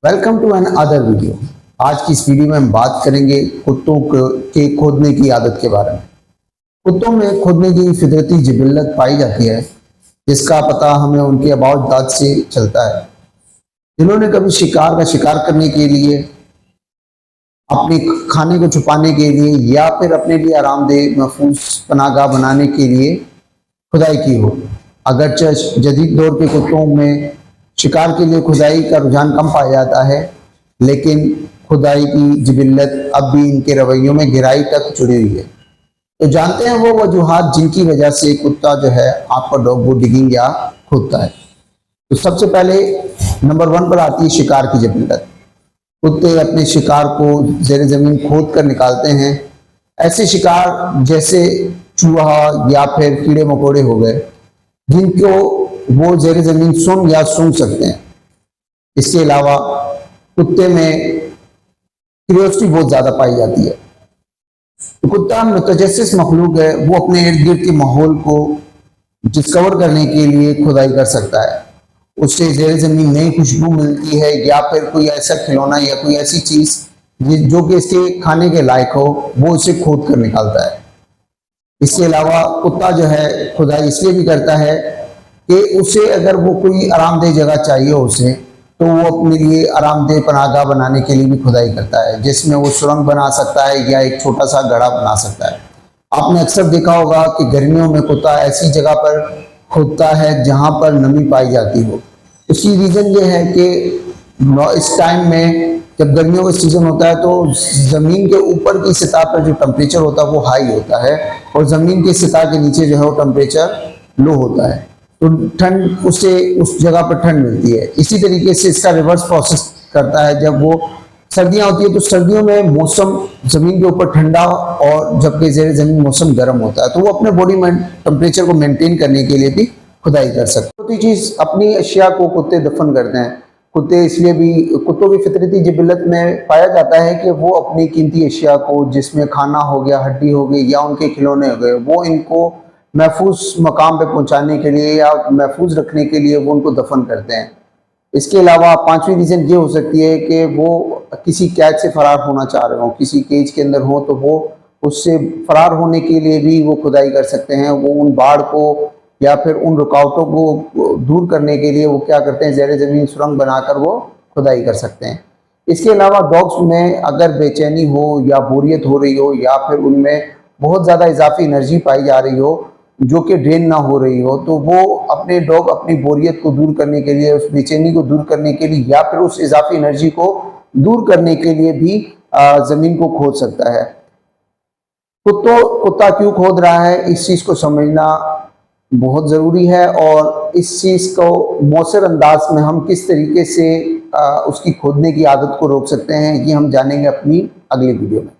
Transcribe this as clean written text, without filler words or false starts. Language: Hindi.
Welcome to another video. आज की इस वीडियो में हम बात करेंगे कुत्तों के खोदने की आदत के बारे में। कुत्तों में खोदने की फितरती जिबिल्लत पाई जाती है, जिसका पता हमें उनके आबाद से चलता है। जिन्होंने कभी शिकार का शिकार करने के लिए, अपने खाने को छुपाने के लिए या फिर अपने लिए आरामदेह महफूज पनाहगाह बनाने के लिए खुदाई की हो। अगरचे जदीद दौर के कुत्तों में शिकार के लिए खुदाई का रुझान कम पाया जाता है, लेकिन खुदाई की जिबिल्लत अब भी इनके रवैयों में गहराई तक जुड़ी हुई है। तो जानते हैं वो वजूहात जिनकी वजह से कुत्ता जो है आपका डॉग वो डिगिंग या खोदता है। तो सबसे पहले नंबर 1 पर आती है शिकार की जिबिल्लत। कुत्ते अपने शिकार को ज़ेरे ज़मीन खोद कर निकालते हैं। ऐसे शिकार जैसे चूहा या फिर कीड़े मकोड़े हो गए, जिनको वो ज़ेरे ज़मीन सुन या सूंघ सकते हैं। इसके अलावा कुत्ते में क्यूरियोसिटी बहुत ज़्यादा पाई जाती है। तो कुत्ता मुतजस्सिस मखलूक है, वो अपने इर्द गिर्द के माहौल को डिस्कवर करने के लिए खुदाई कर सकता है। उससे ज़ेरे ज़मीन नई खुशबू मिलती है या फिर कोई ऐसा खिलौना या कोई ऐसी चीज़ जो कि इसके खाने के लायक हो, वो उसे खोद कर निकालता है। इसके अलावा कुत्ता जो है खुदाई इसलिए भी करता है कि उसे अगर वो कोई आरामदेह जगह चाहिए उसे, तो वो अपने लिए आरामदेह पनाहगाह बनाने के लिए भी खुदाई करता है, जिसमें वो सुरंग बना सकता है या एक छोटा सा गड्ढा बना सकता है। आपने अक्सर देखा होगा कि गर्मियों में कुत्ता ऐसी जगह पर खोदता है जहां पर नमी पाई जाती हो। उसकी रीज़न ये है कि इस टाइम में जब गर्मियों का सीजन होता है तो ज़मीन के ऊपर की सतह पर जो टेम्परेचर होता है वो हाई होता है और ज़मीन के सतह के नीचे जो है वो टेम्परेचर लो होता है। तो ठंड उससे उस जगह पर ठंड मिलती है। इसी तरीके से इसका रिवर्स प्रोसेस करता है। जब वो सर्दियां होती है तो सर्दियों में मौसम ज़मीन के ऊपर ठंडा और जबकि ज़ेरे ज़मीन मौसम गर्म होता है, तो वो अपने बॉडी में टेम्परेचर को मेंटेन करने के लिए भी खुदाई कर सकते हैं। चौथी चीज़, अपनी अशिया को कुत्ते दफन करते हैं। कुत्ते इसलिए भी, कुत्तों की फितरती जिबिल्लत में पाया जाता है कि वो अपनी कीमती अशिया को, जिसमें खाना हो गया, हड्डी हो गई या उनके खिलौने हो गए, वो इनको महफूज मकाम पे पहुंचाने के लिए या महफूज रखने के लिए वो उनको दफन करते हैं। इसके अलावा 5वीं रीज़न ये हो सकती है कि वो किसी कैद से फरार होना चाह रहे हो, किसी केज के अंदर हो, तो वो उससे फरार होने के लिए भी वो खुदाई कर सकते हैं। वो उन बाढ़ को या फिर उन रुकावटों को दूर करने के लिए वो क्या करते हैं, ज़ेरे ज़मीन सुरंग बनाकर वो खुदाई कर सकते हैं। इसके अलावा डॉग्स में अगर बेचैनी हो या बोरियत हो रही हो या फिर उनमें बहुत ज़्यादा इजाफी एनर्जी पाई जा रही हो जो कि ड्रेन ना हो रही हो, तो वो अपने डॉग अपनी बोरियत को दूर करने के लिए, उस बेचैनी को दूर करने के लिए या फिर उस इजाफी एनर्जी को दूर करने के लिए भी ज़मीन को खोद सकता है। कुत्ता क्यों खोद रहा है, इस चीज़ को समझना बहुत ज़रूरी है और इस चीज़ को मौसर अंदाज में हम किस तरीके से उसकी खोदने की आदत को रोक सकते हैं, ये हम जानेंगे अपनी अगली वीडियो में।